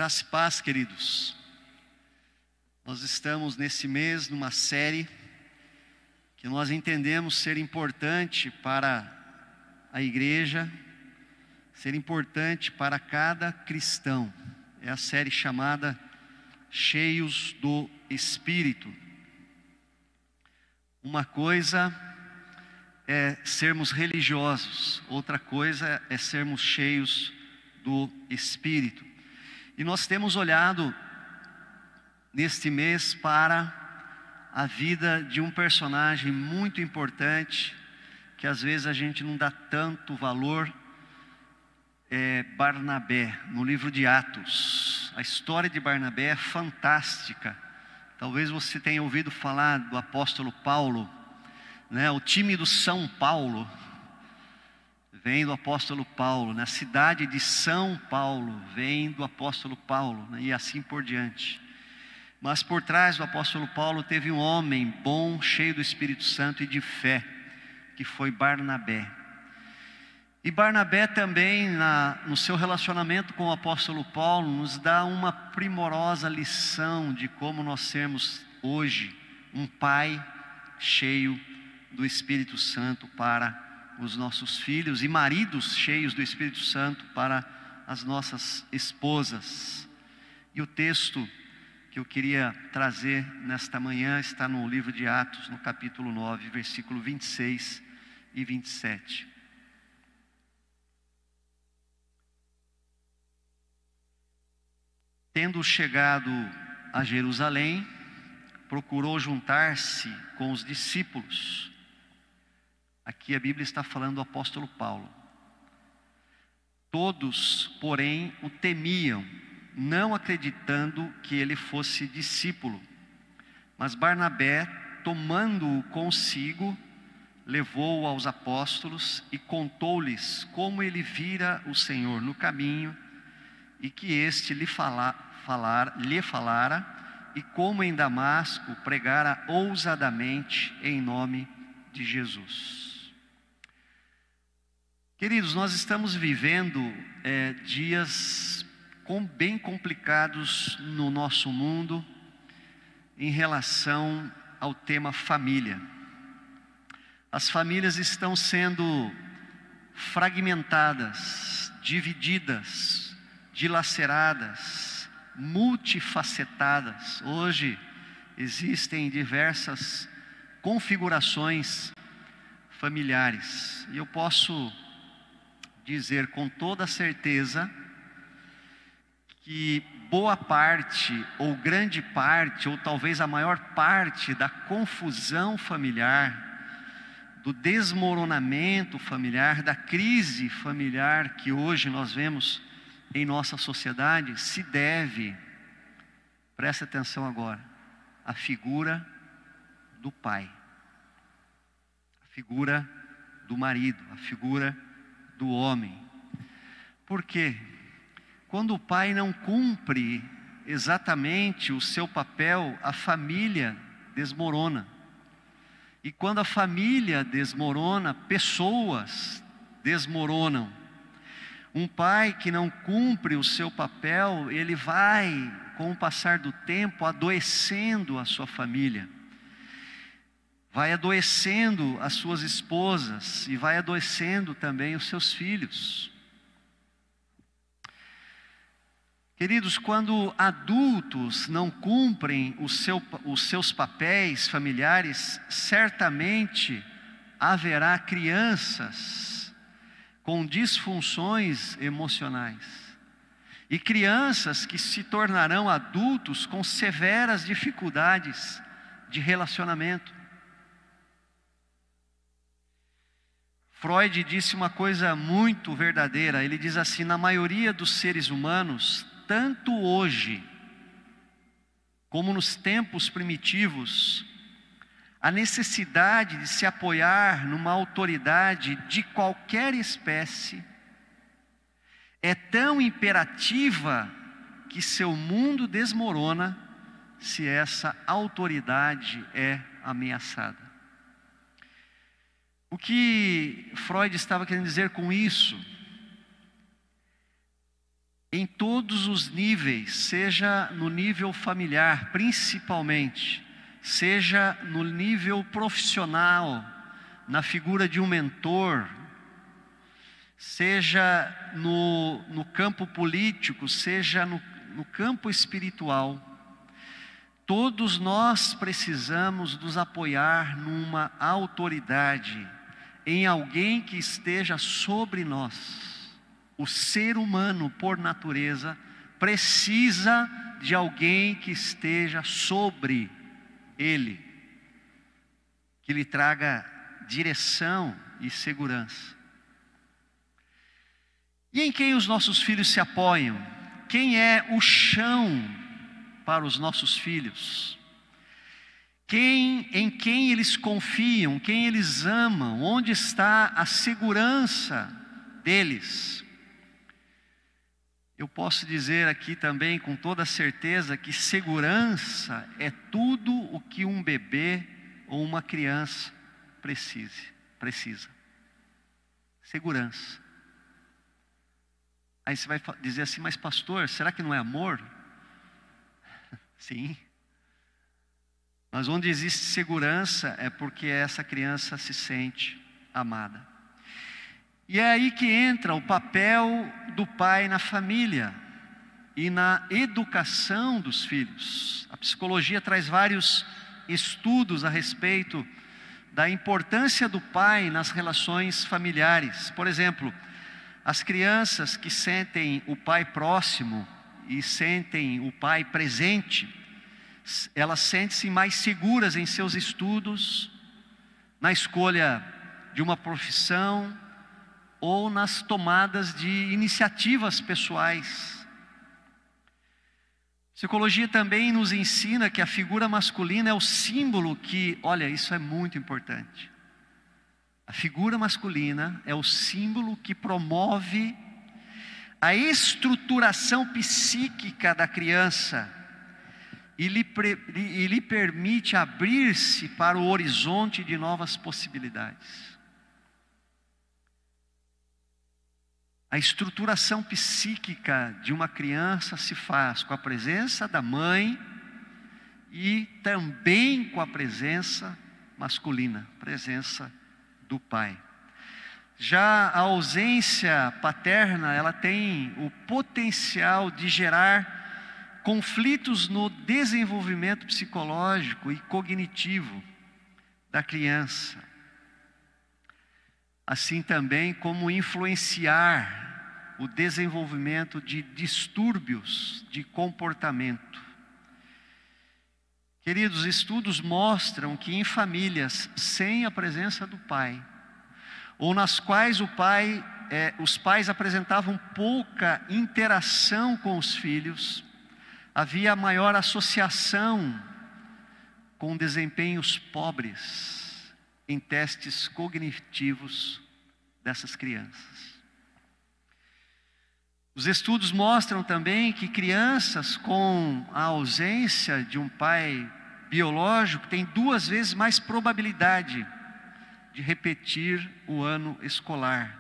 Graça e paz, queridos. Nós estamos nesse mês numa série que nós entendemos ser importante para a igreja, ser importante para cada cristão. É a série chamada Cheios do Espírito. Uma coisa é sermos religiosos, outra coisa é sermos cheios do Espírito. E nós temos olhado neste mês para a vida de um personagem muito importante, que às vezes a gente não dá tanto valor, Barnabé, no livro de Atos. A história de Barnabé é fantástica. Talvez você tenha ouvido falar do apóstolo Paulo, né? O time do São Paulo vem do apóstolo Paulo, na cidade de São Paulo vem do apóstolo Paulo, né? E assim por diante. Mas por trás do apóstolo Paulo teve um homem bom, cheio do Espírito Santo e de fé, que foi Barnabé. E Barnabé também, no seu relacionamento com o apóstolo Paulo, nos dá uma primorosa lição de como nós sermos hoje um pai cheio do Espírito Santo para os nossos filhos e maridos cheios do Espírito Santo para as nossas esposas. E o texto que eu queria trazer nesta manhã está no livro de Atos, no capítulo 9, versículo 26 e 27. Tendo chegado a Jerusalém, procurou juntar-se com os discípulos. Aqui a Bíblia está falando do apóstolo Paulo. Todos, porém, o temiam, não acreditando que ele fosse discípulo. Mas Barnabé, tomando-o consigo, levou-o aos apóstolos e contou-lhes como ele vira o Senhor no caminho e que este lhe falara e como em Damasco pregara ousadamente em nome de Jesus. Queridos, nós estamos vivendo dias bem complicados no nosso mundo em relação ao tema família. As famílias estão sendo fragmentadas, divididas, dilaceradas, multifacetadas. Hoje existem diversas configurações familiares. E eu posso dizer com toda certeza que boa parte, ou grande parte, ou talvez a maior parte da confusão familiar, do desmoronamento familiar, da crise familiar que hoje nós vemos em nossa sociedade, se deve, presta atenção agora, à figura do pai, a figura do marido, a figura do homem. Por quê? Quando o pai não cumpre exatamente o seu papel, a família desmorona. E quando a família desmorona, pessoas desmoronam. Um pai que não cumpre o seu papel, ele vai, com o passar do tempo, adoecendo a sua família. Vai adoecendo as suas esposas e vai adoecendo também os seus filhos. Queridos, quando adultos não cumprem os seus papéis familiares, certamente haverá crianças com disfunções emocionais. E crianças que se tornarão adultos com severas dificuldades de relacionamento. Freud disse uma coisa muito verdadeira. Ele diz assim: na maioria dos seres humanos, tanto hoje como nos tempos primitivos, a necessidade de se apoiar numa autoridade de qualquer espécie é tão imperativa que seu mundo desmorona se essa autoridade é ameaçada. O que Freud estava querendo dizer com isso em todos os níveis, seja no nível familiar, principalmente, seja no nível profissional, na figura de um mentor, seja no campo político, seja no campo espiritual. Todos nós precisamos nos apoiar numa autoridade, em alguém que esteja sobre nós. O ser humano, por natureza, precisa de alguém que esteja sobre ele, que lhe traga direção e segurança. E em quem os nossos filhos se apoiam? Quem é o chão para os nossos filhos? Em quem eles confiam, quem eles amam, onde está a segurança deles? Eu posso dizer aqui também com toda certeza que segurança é tudo o que um bebê ou uma criança precisa. Segurança. Aí você vai dizer assim, mas pastor, será que não é amor? Sim. Mas onde existe segurança é porque essa criança se sente amada. E é aí que entra o papel do pai na família e na educação dos filhos. A psicologia traz vários estudos a respeito da importância do pai nas relações familiares. Por exemplo, as crianças que sentem o pai próximo e sentem o pai presente, elas sentem-se mais seguras em seus estudos, na escolha de uma profissão ou nas tomadas de iniciativas pessoais. A psicologia também nos ensina que a figura masculina é o símbolo que, olha, isso é muito importante. A figura masculina é o símbolo que promove a estruturação psíquica da criança e lhe permite abrir-se para o horizonte de novas possibilidades. A estruturação psíquica de uma criança se faz com a presença da mãe e também com a presença masculina, presença do pai. Já a ausência paterna, ela tem o potencial de gerar conflitos no desenvolvimento psicológico e cognitivo da criança. Assim também como influenciar o desenvolvimento de distúrbios de comportamento. Queridos, estudos mostram que em famílias sem a presença do pai, ou nas quais os pais apresentavam pouca interação com os filhos, havia maior associação com desempenhos pobres em testes cognitivos dessas crianças. Os estudos mostram também que crianças com a ausência de um pai biológico têm 2 vezes mais probabilidade de repetir o ano escolar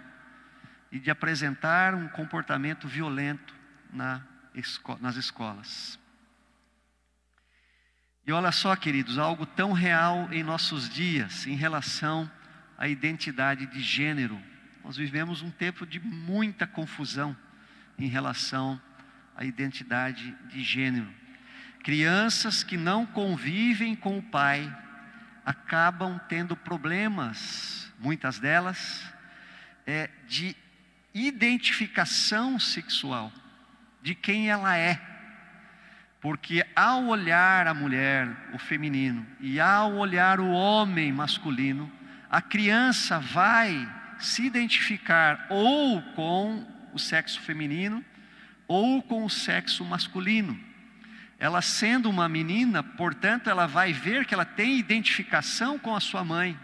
e de apresentar um comportamento violento nas escolas. E olha só, queridos, algo tão real em nossos dias em relação à identidade de gênero. Nós vivemos um tempo de muita confusão em relação à identidade de gênero. Crianças que não convivem com o pai acabam tendo problemas, muitas delas, de identificação sexual, de quem ela é. Porque ao olhar a mulher, o feminino, e ao olhar o homem masculino, a criança vai se identificar ou com o sexo feminino ou com o sexo masculino. Ela sendo uma menina, portanto, ela vai ver que ela tem identificação com a sua mãe.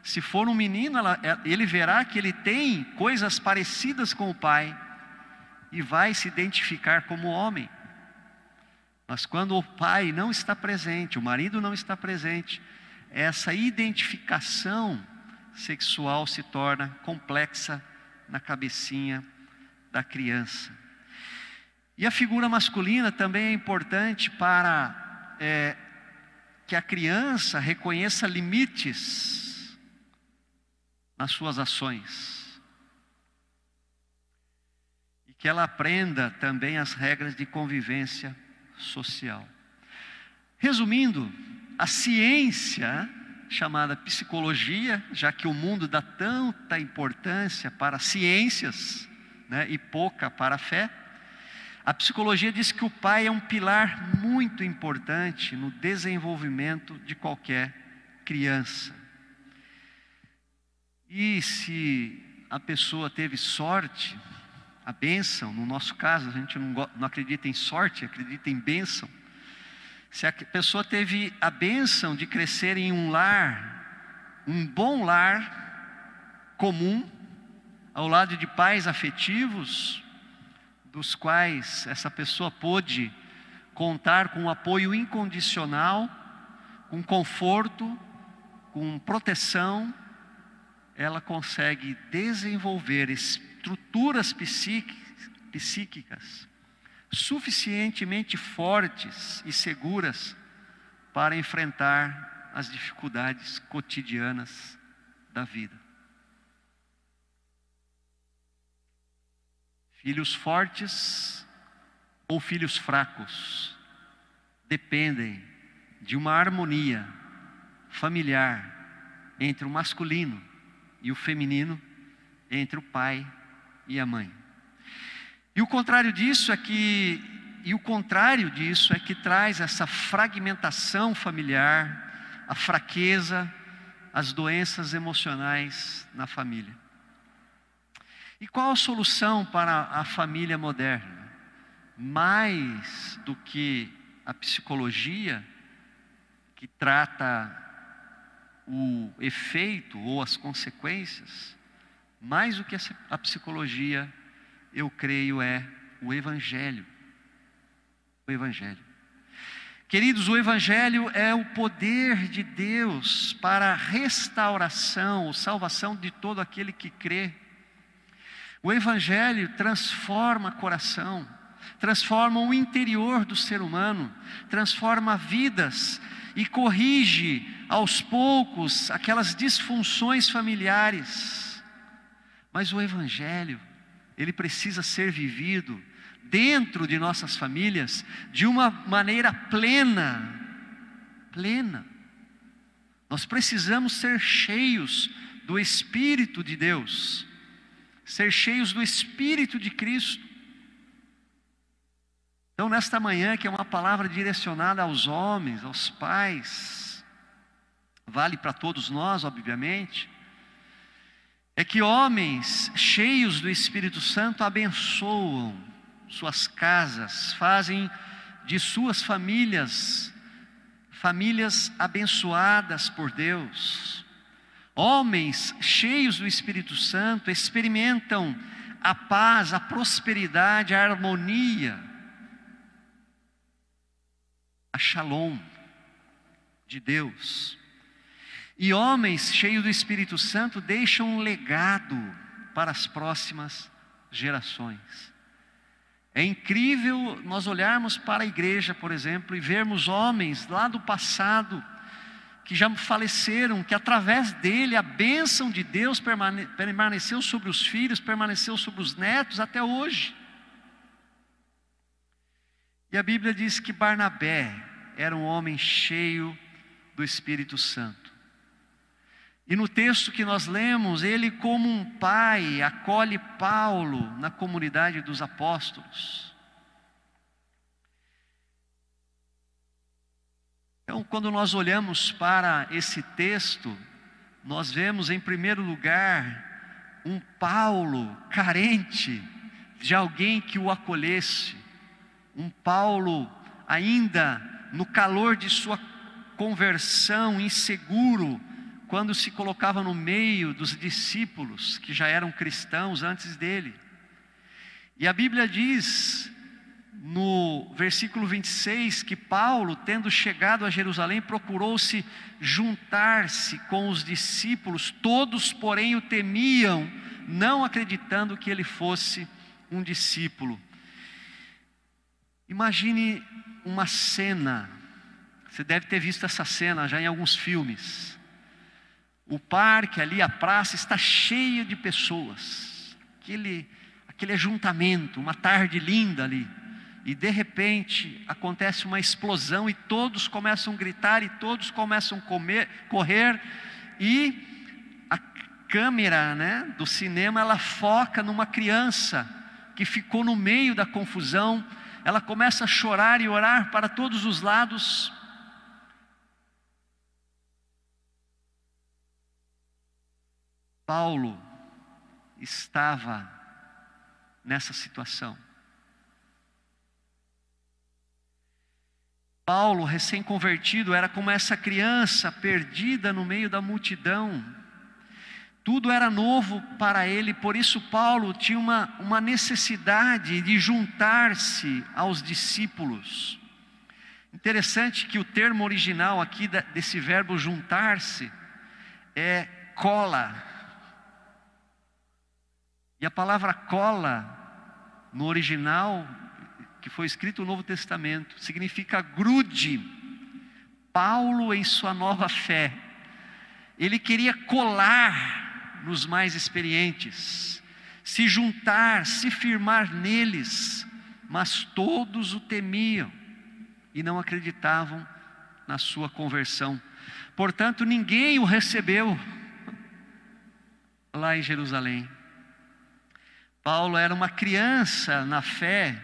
Se for um menino, ele verá que ele tem coisas parecidas com o pai e vai se identificar como homem. Mas quando o pai não está presente, o marido não está presente, essa identificação sexual se torna complexa na cabecinha da criança. E a figura masculina também é importante para que a criança reconheça limites nas suas ações. E que ela aprenda também as regras de convivência social. Resumindo, a ciência chamada psicologia, já que o mundo dá tanta importância para ciências, né, e pouca para a fé, a psicologia diz que o pai é um pilar muito importante no desenvolvimento de qualquer criança. E se a pessoa teve sorte, a bênção, no nosso caso, a gente não acredita em sorte, acredita em bênção. Se a pessoa teve a bênção de crescer em um lar, um bom lar comum, ao lado de pais afetivos, dos quais essa pessoa pôde contar com apoio incondicional, com conforto, com proteção, ela consegue desenvolver estruturas psíquicas suficientemente fortes e seguras para enfrentar as dificuldades cotidianas da vida. Filhos fortes ou filhos fracos dependem de uma harmonia familiar entre o masculino e o feminino, entre o pai e a mãe. E o contrário disso é que traz essa fragmentação familiar, a fraqueza, as doenças emocionais na família. E qual a solução para a família moderna? Mais do que a psicologia, que trata o efeito ou as consequências, mais do que a psicologia, eu creio, é o Evangelho. O Evangelho. Queridos, o Evangelho é o poder de Deus para a restauração, salvação de todo aquele que crê. O Evangelho transforma coração, transforma o interior do ser humano, transforma vidas e corrige aos poucos aquelas disfunções familiares. Mas o Evangelho, ele precisa ser vivido dentro de nossas famílias de uma maneira plena. Nós precisamos ser cheios do Espírito de Deus, ser cheios do Espírito de Cristo. Então, nesta manhã, que é uma palavra direcionada aos homens, aos pais, vale para todos nós, obviamente, é que homens cheios do Espírito Santo abençoam suas casas, fazem de suas famílias abençoadas por Deus. Homens cheios do Espírito Santo experimentam a paz, a prosperidade, a harmonia, a shalom de Deus. E homens cheios do Espírito Santo deixam um legado para as próximas gerações. É incrível nós olharmos para a igreja, por exemplo, e vermos homens lá do passado, que já faleceram, que através dele a bênção de Deus permaneceu sobre os filhos, permaneceu sobre os netos até hoje. E a Bíblia diz que Barnabé era um homem cheio do Espírito Santo. E no texto que nós lemos, ele como um pai acolhe Paulo na comunidade dos apóstolos. Então, quando nós olhamos para esse texto, nós vemos em primeiro lugar um Paulo carente de alguém que o acolhesse. Um Paulo ainda no calor de sua conversão, inseguro, quando se colocava no meio dos discípulos que já eram cristãos antes dele. E a Bíblia diz no versículo 26 que Paulo, tendo chegado a Jerusalém, procurou-se juntar-se com os discípulos, todos porém o temiam, não acreditando que ele fosse um discípulo. Imagine uma cena, você deve ter visto essa cena já em alguns filmes. O parque ali, a praça está cheia de pessoas, aquele ajuntamento, uma tarde linda ali. E de repente acontece uma explosão e todos começam a gritar e todos começam a correr. E a câmera, né, do cinema, ela foca numa criança que ficou no meio da confusão. Ela começa a chorar e orar para todos os lados. Paulo estava nessa situação. Paulo, recém-convertido, era como essa criança perdida no meio da multidão. Tudo era novo para ele, por isso Paulo tinha uma necessidade de juntar-se aos discípulos. Interessante que o termo original aqui desse verbo juntar-se é cola. E a palavra cola, no original, que foi escrito no Novo Testamento, significa grude. Paulo, em sua nova fé, ele queria colar nos mais experientes, se juntar, se firmar neles, mas todos o temiam e não acreditavam na sua conversão. Portanto, ninguém o recebeu lá em Jerusalém. Paulo era uma criança na fé.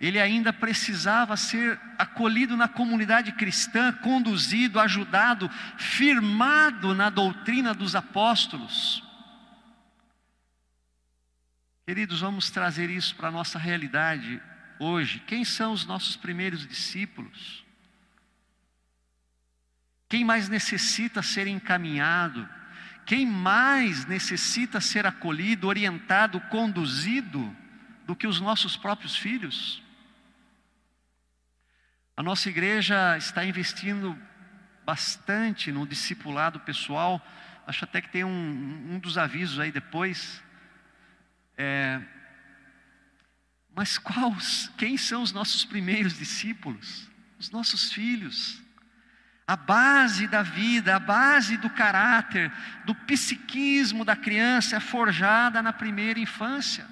Ele ainda precisava ser acolhido na comunidade cristã, conduzido, ajudado, firmado na doutrina dos apóstolos. Queridos, vamos trazer isso para a nossa realidade hoje. Quem são os nossos primeiros discípulos? Quem mais necessita ser encaminhado? Quem mais necessita ser acolhido, orientado, conduzido do que os nossos próprios filhos? A nossa igreja está investindo bastante no discipulado pessoal. Acho até que tem um dos avisos aí depois. Mas quem são os nossos primeiros discípulos? Os nossos filhos. A base da vida, a base do caráter, do psiquismo da criança é forjada na primeira infância.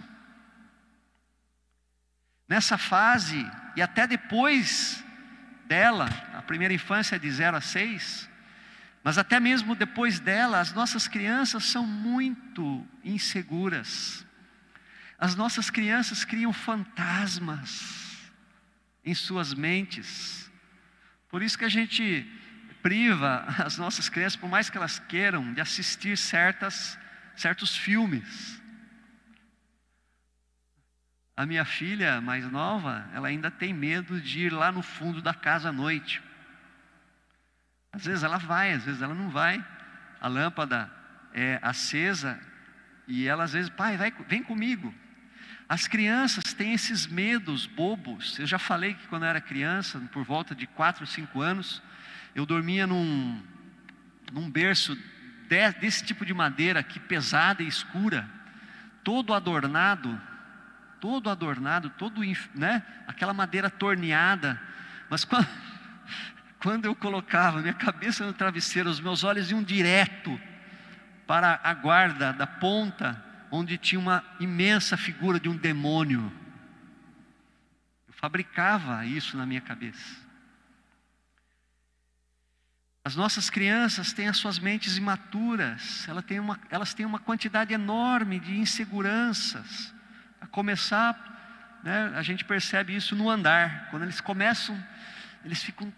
Nessa fase, e até depois dela, a primeira infância é de 0 a 6, mas até mesmo depois dela, as nossas crianças são muito inseguras. As nossas crianças criam fantasmas em suas mentes. Por isso que a gente priva as nossas crianças, por mais que elas queiram, de assistir certos filmes. A minha filha mais nova, ela ainda tem medo de ir lá no fundo da casa à noite. Às vezes ela vai, às vezes ela não vai. A lâmpada é acesa e ela às vezes, pai, vem comigo. As crianças têm esses medos bobos. Eu já falei que quando eu era criança, por volta de 4 ou 5 anos, eu dormia num berço desse tipo de madeira aqui, pesada e escura, todo adornado, né? Aquela madeira torneada. Mas quando eu colocava minha cabeça no travesseiro, os meus olhos iam direto para a guarda da ponta, onde tinha uma imensa figura de um demônio. Eu fabricava isso na minha cabeça. As nossas crianças têm as suas mentes imaturas, elas têm uma quantidade enorme de inseguranças. A começar, né, a gente percebe isso no andar. Quando eles começam, eles ficam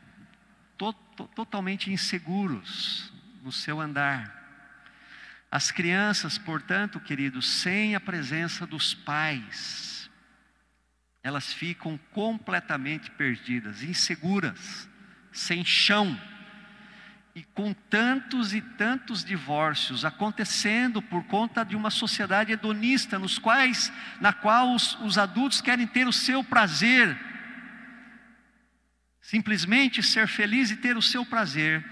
totalmente inseguros no seu andar. As crianças, portanto, queridos, sem a presença dos pais, elas ficam completamente perdidas, inseguras, sem chão. E com tantos e tantos divórcios acontecendo por conta de uma sociedade hedonista, na qual os adultos querem ter o seu prazer, simplesmente ser feliz e ter o seu prazer.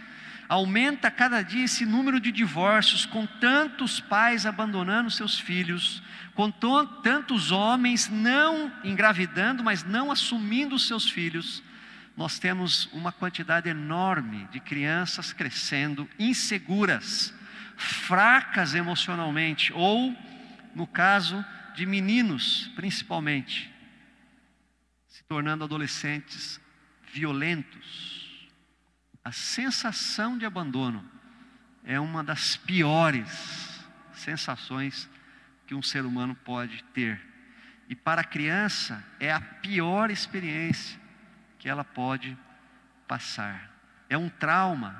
Aumenta cada dia esse número de divórcios, com tantos pais abandonando seus filhos, com tantos homens não engravidando, mas não assumindo os seus filhos. Nós temos uma quantidade enorme de crianças crescendo inseguras, fracas emocionalmente, ou, no caso de meninos principalmente, se tornando adolescentes violentos. A sensação de abandono é uma das piores sensações que um ser humano pode ter. E para a criança é a pior experiência que ela pode passar. É um trauma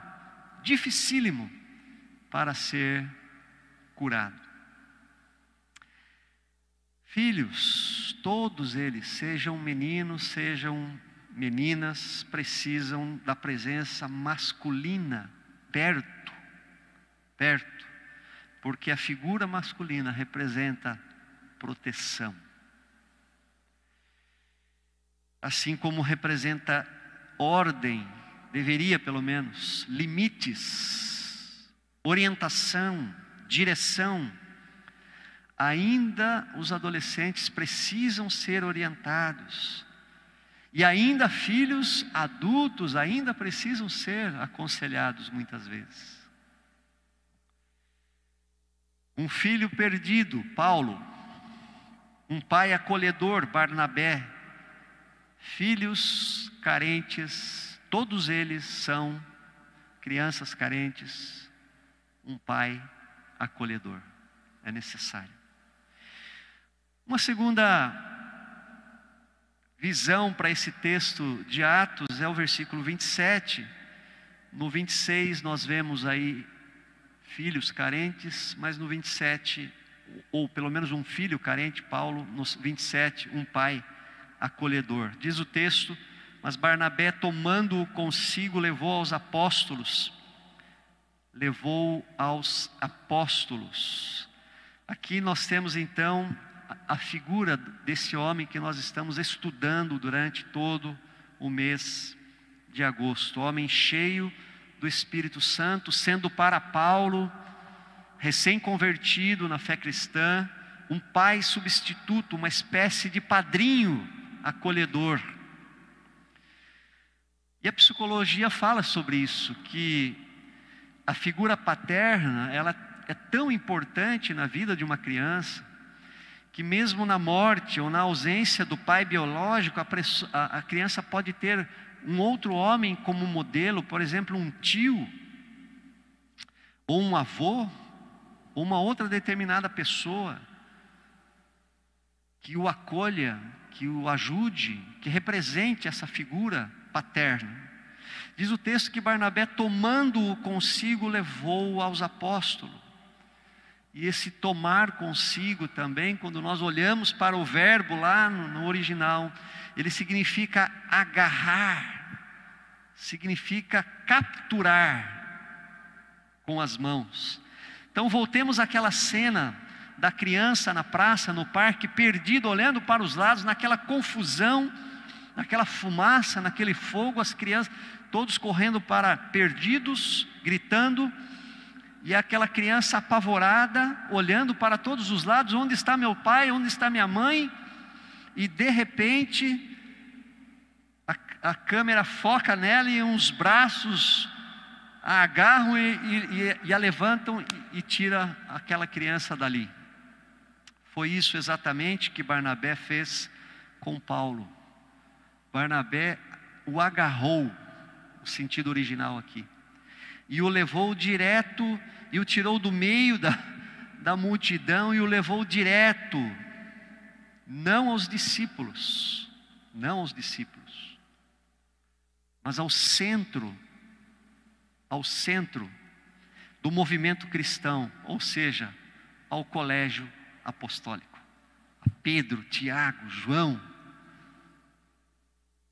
dificílimo para ser curado. Filhos, todos eles, sejam meninos, sejam meninas, precisam da presença masculina perto, porque a figura masculina representa proteção. Assim como representa ordem, deveria pelo menos, limites, orientação, direção. Ainda os adolescentes precisam ser orientados. E ainda filhos adultos ainda precisam ser aconselhados muitas vezes. Um filho perdido, Paulo. Um pai acolhedor, Barnabé. Filhos carentes, todos eles são crianças carentes. Um pai acolhedor é necessário. Uma segunda visão para esse texto de Atos é o versículo 27. No 26 nós vemos aí filhos carentes, mas no 27, ou pelo menos um filho carente, Paulo, no 27, um pai acolhedor. Diz o texto: mas Barnabé, tomando-o consigo, levou aos apóstolos. Aqui nós temos então a figura desse homem que nós estamos estudando durante todo o mês de agosto. Homem cheio do Espírito Santo, sendo para Paulo, recém-convertido na fé cristã, um pai substituto, uma espécie de padrinho acolhedor. E a psicologia fala sobre isso, que a figura paterna, ela é tão importante na vida de uma criança, que mesmo na morte ou na ausência do pai biológico, a criança pode ter um outro homem como modelo, por exemplo, um tio, ou um avô, ou uma outra determinada pessoa, que o acolha, que o ajude, que represente essa figura paterna. Diz o texto que Barnabé, tomando-o consigo, levou-o aos apóstolos. E esse tomar consigo também, quando nós olhamos para o verbo lá no original, ele significa agarrar, significa capturar com as mãos. Então voltemos àquela cena da criança na praça, no parque, perdido, olhando para os lados, naquela confusão, naquela fumaça, naquele fogo, as crianças todos correndo para perdidos, gritando. E aquela criança apavorada, olhando para todos os lados: onde está meu pai, onde está minha mãe? E de repente, a câmera foca nela e uns braços a agarram e a levantam e tira aquela criança dali. Foi isso exatamente que Barnabé fez com Paulo. Barnabé o agarrou, o sentido original aqui, e o levou direto, e o tirou do meio da multidão, e o levou direto, não aos discípulos, mas ao centro do movimento cristão, ou seja, ao colégio apostólico, a Pedro, Tiago, João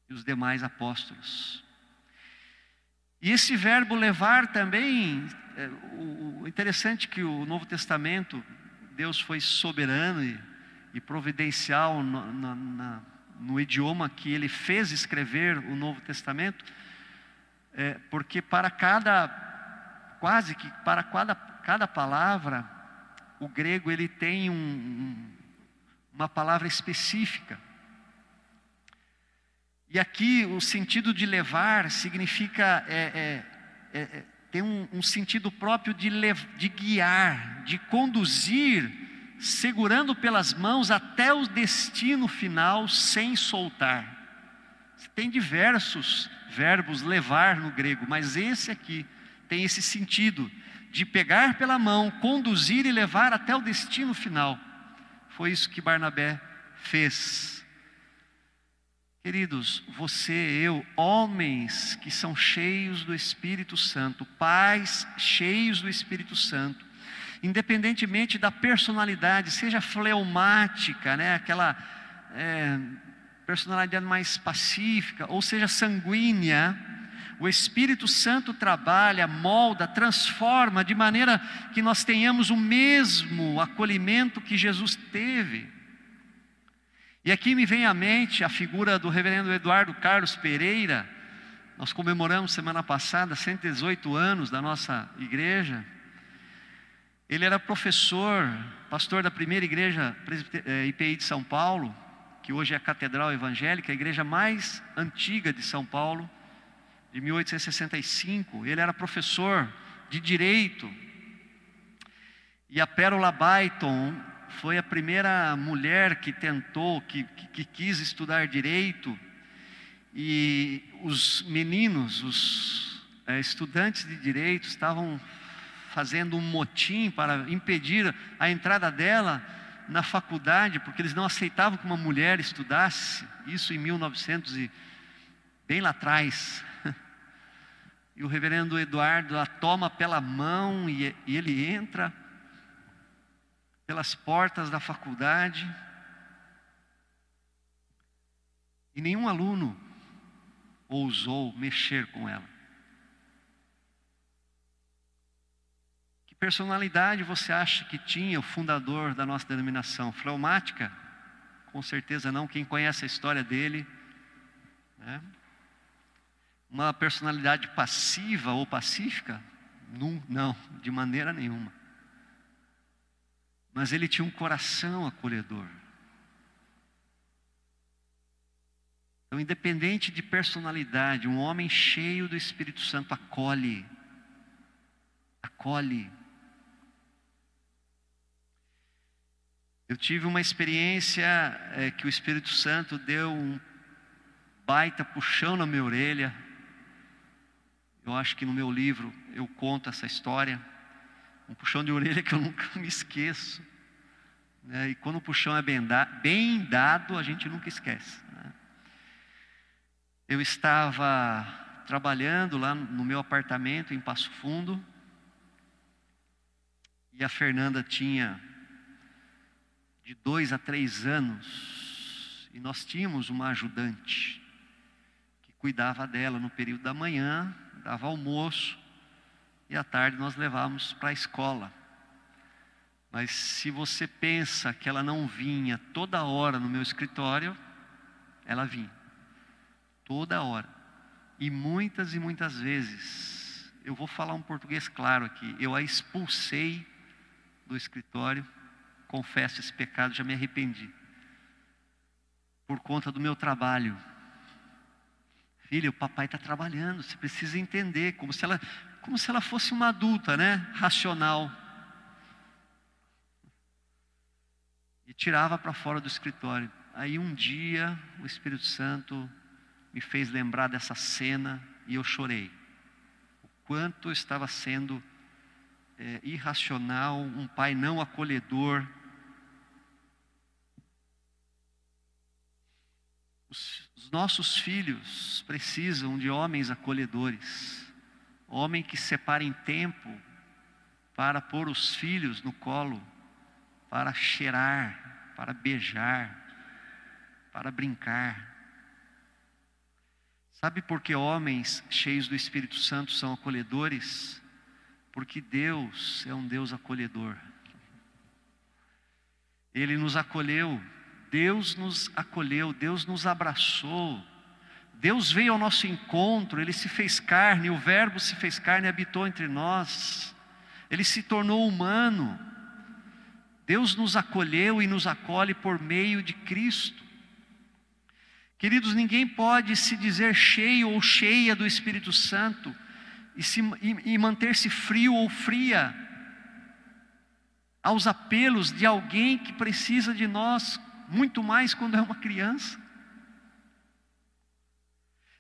e os demais apóstolos. E esse verbo levar também, o interessante é que o Novo Testamento, Deus foi soberano e providencial no idioma que Ele fez escrever o Novo Testamento, porque para cada quase que para cada palavra, o grego ele tem uma palavra específica. E aqui o sentido de levar significa, tem um sentido próprio de guiar, de conduzir, segurando pelas mãos até o destino final sem soltar. Tem diversos verbos levar no grego, mas esse aqui tem esse sentido de pegar pela mão, conduzir e levar até o destino final. Foi isso que Barnabé fez. Queridos, você, eu, homens que são cheios do Espírito Santo, pais cheios do Espírito Santo, independentemente da personalidade, seja fleumática, né, aquela personalidade mais pacífica, ou seja sanguínea, o Espírito Santo trabalha, molda, transforma, de maneira que nós tenhamos o mesmo acolhimento que Jesus teve. E aqui me vem à mente a figura do reverendo Eduardo Carlos Pereira. Nós comemoramos semana passada 118 anos da nossa igreja. Ele era professor, pastor da primeira igreja IPI de São Paulo, que hoje é a Catedral Evangélica, a igreja mais antiga de São Paulo, de 1865. Ele era professor de Direito. E a Pérola Baiton foi a primeira mulher que tentou, que quis estudar Direito. E os meninos, os estudantes de Direito estavam fazendo um motim para impedir a entrada dela na faculdade, porque eles não aceitavam que uma mulher estudasse, isso em 1900 e bem lá atrás. E o reverendo Eduardo a toma pela mão e ele entra pelas portas da faculdade, e nenhum aluno ousou mexer com ela. Que personalidade você acha que tinha o fundador da nossa denominação? Fleumática? Com certeza não. Quem conhece a história dele, né? Uma personalidade passiva ou pacífica? Não, de maneira nenhuma. Mas ele tinha um coração acolhedor. Então, independente de personalidade, um homem cheio do Espírito Santo acolhe. Eu tive uma experiência que o Espírito Santo deu um baita puxão na minha orelha. Eu acho que no meu livro eu conto essa história. Um puxão de orelha que eu nunca me esqueço. E quando o puxão é bem dado, a gente nunca esquece. Eu estava trabalhando lá no meu apartamento em Passo Fundo. E a Fernanda tinha de 2 a 3 anos. E nós tínhamos uma ajudante que cuidava dela no período da manhã, dava almoço. E à tarde nós levávamos para a escola. Mas se você pensa que ela não vinha toda hora no meu escritório, ela vinha. Toda hora. E muitas vezes, eu vou falar um português claro aqui, eu a expulsei do escritório, confesso esse pecado, já me arrependi. Por conta do meu trabalho. Filha, o papai está trabalhando, você precisa entender, como se ela fosse uma adulta, né? Racional. E tirava para fora do escritório. Aí um dia o Espírito Santo me fez lembrar dessa cena e eu chorei. O quanto eu estava sendo irracional, um pai não acolhedor. Os nossos filhos precisam de homens acolhedores. Homem que separem tempo para pôr os filhos no colo, para cheirar, para beijar, para brincar. Sabe por que homens cheios do Espírito Santo são acolhedores? Porque Deus é um Deus acolhedor. Ele nos acolheu, Deus nos acolheu, Deus nos abraçou, Deus veio ao nosso encontro, Ele se fez carne, o Verbo se fez carne e habitou entre nós. Ele se tornou humano. Deus nos acolheu e nos acolhe por meio de Cristo. Queridos, ninguém pode se dizer cheio ou cheia do Espírito Santo e manter-se frio ou fria aos apelos de alguém que precisa de nós, muito mais quando é uma criança.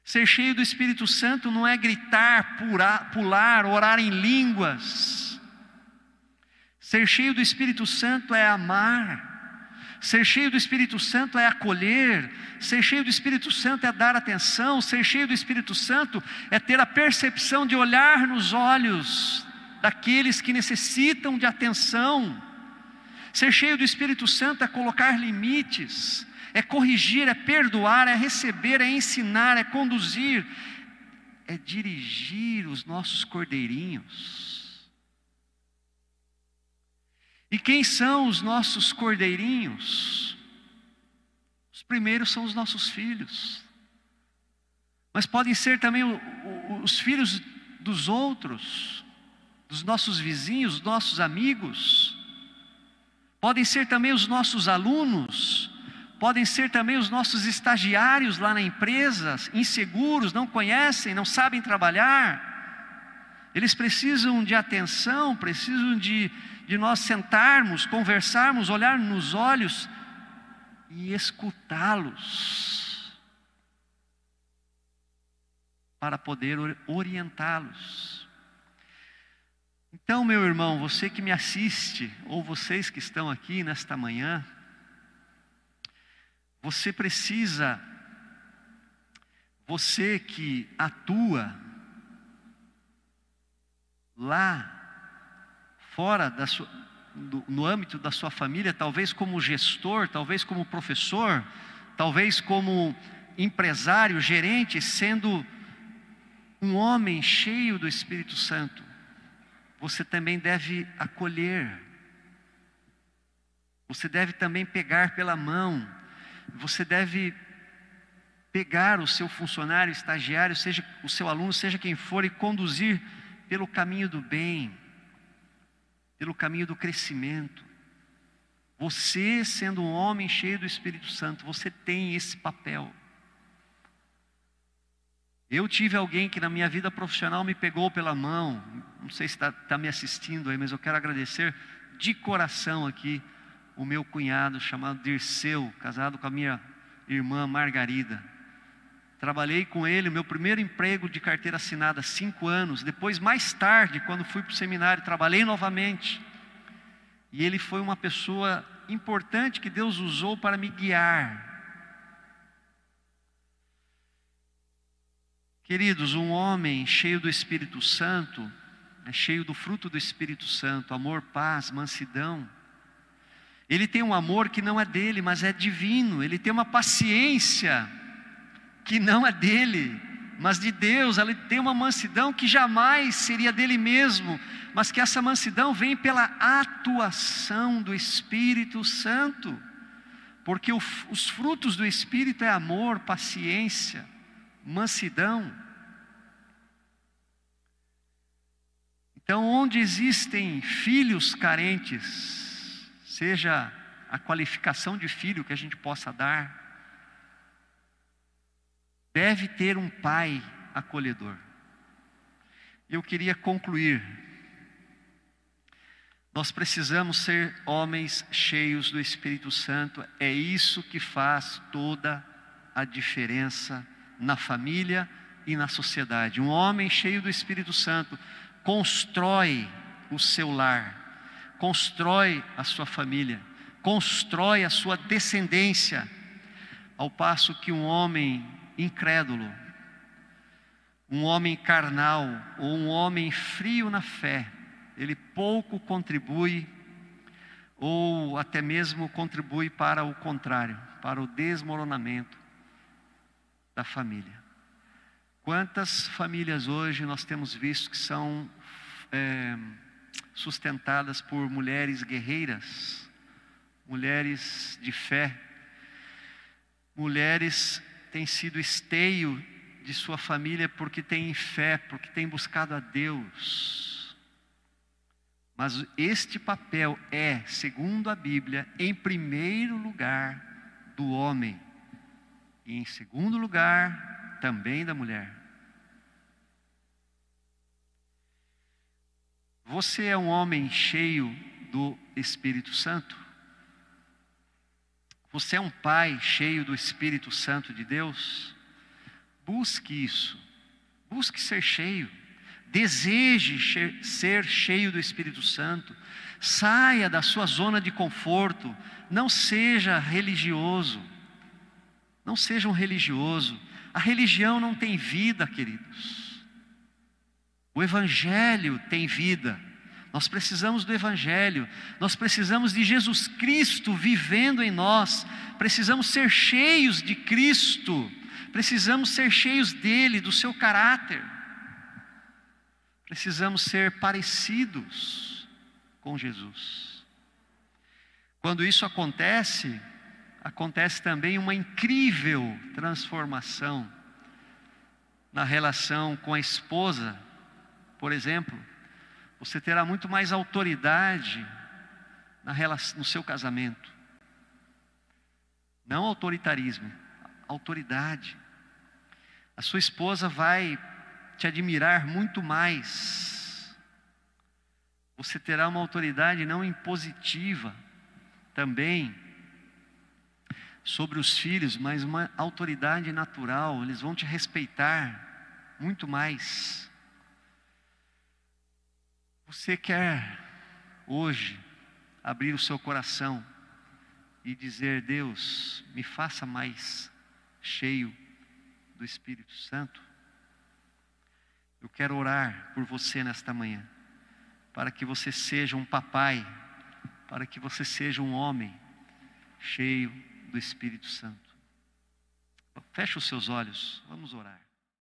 Ser cheio do Espírito Santo não é gritar, pular, orar em línguas. Ser cheio do Espírito Santo é amar. Ser cheio do Espírito Santo é acolher. Ser cheio do Espírito Santo é dar atenção. Ser cheio do Espírito Santo é ter a percepção de olhar nos olhos daqueles que necessitam de atenção. Ser cheio do Espírito Santo é colocar limites, é corrigir, é perdoar, é receber, é ensinar, é conduzir, é dirigir os nossos cordeirinhos. E quem são os nossos cordeirinhos? Os primeiros são os nossos filhos, mas podem ser também os filhos dos outros, dos nossos vizinhos, dos nossos amigos, podem ser também os nossos alunos, podem ser também os nossos estagiários lá na empresa, inseguros, não conhecem, não sabem trabalhar. Eles precisam de atenção, precisam de nós sentarmos, conversarmos, olhar nos olhos e escutá-los, para poder orientá-los. Então, meu irmão, você que me assiste, ou vocês que estão aqui nesta manhã, você que atua lá fora no âmbito da sua família, talvez como gestor, talvez como professor, talvez como empresário, gerente, sendo um homem cheio do Espírito Santo, você também deve acolher, você deve também pegar pela mão, você deve pegar o seu funcionário, estagiário, seja o seu aluno, seja quem for, e conduzir pelo caminho do bem, pelo caminho do crescimento. Você, sendo um homem cheio do Espírito Santo, você tem esse papel. Eu tive alguém que na minha vida profissional me pegou pela mão, não sei se está me assistindo aí, mas eu quero agradecer de coração aqui o meu cunhado chamado Dirceu, casado com a minha irmã Margarida. Trabalhei com ele, meu primeiro emprego de carteira assinada, 5 anos. Depois, mais tarde, quando fui para o seminário, trabalhei novamente. E ele foi uma pessoa importante que Deus usou para me guiar. Queridos, um homem cheio do Espírito Santo, cheio do fruto do Espírito Santo, amor, paz, mansidão. Ele tem um amor que não é dele, mas é divino. Ele tem uma paciência que não é dele, mas de Deus. Ele tem uma mansidão que jamais seria dele mesmo, mas que essa mansidão vem pela atuação do Espírito Santo. Porque os frutos do Espírito é amor, paciência, mansidão. Então, onde existem filhos carentes, seja a qualificação de filho que a gente possa dar, deve ter um pai acolhedor. Eu queria concluir. Nós precisamos ser homens cheios do Espírito Santo. É isso que faz toda a diferença na família e na sociedade. Um homem cheio do Espírito Santo constrói o seu lar, constrói a sua família, constrói a sua descendência, ao passo que um homem incrédulo, um homem carnal ou um homem frio na fé, ele pouco contribui, ou até mesmo contribui para o contrário, para o desmoronamento da família. Quantas famílias hoje nós temos visto que são sustentadas por mulheres guerreiras, mulheres de fé, mulheres tem sido esteio de sua família porque tem fé, porque tem buscado a Deus. Mas este papel é, segundo a Bíblia, em primeiro lugar do homem. E em segundo lugar, também da mulher. Você é um homem cheio do Espírito Santo? Você é um pai cheio do Espírito Santo de Deus? Busque isso. Busque ser cheio. Deseje ser cheio do Espírito Santo. Saia da sua zona de conforto. Não seja religioso. Não seja um religioso. A religião não tem vida, queridos. O Evangelho tem vida. Nós precisamos do Evangelho. Nós precisamos de Jesus Cristo vivendo em nós. Precisamos ser cheios de Cristo. Precisamos ser cheios dele, do seu caráter. Precisamos ser parecidos com Jesus. Quando isso acontece, acontece também uma incrível transformação na relação com a esposa. Por exemplo, você terá muito mais autoridade no seu casamento. Não autoritarismo, autoridade. A sua esposa vai te admirar muito mais. Você terá uma autoridade não impositiva também sobre os filhos, mas uma autoridade natural. Eles vão te respeitar muito mais. Você quer hoje abrir o seu coração e dizer: Deus, me faça mais cheio do Espírito Santo? Eu quero orar por você nesta manhã, para que você seja um papai, para que você seja um homem cheio do Espírito Santo. Feche os seus olhos, vamos orar.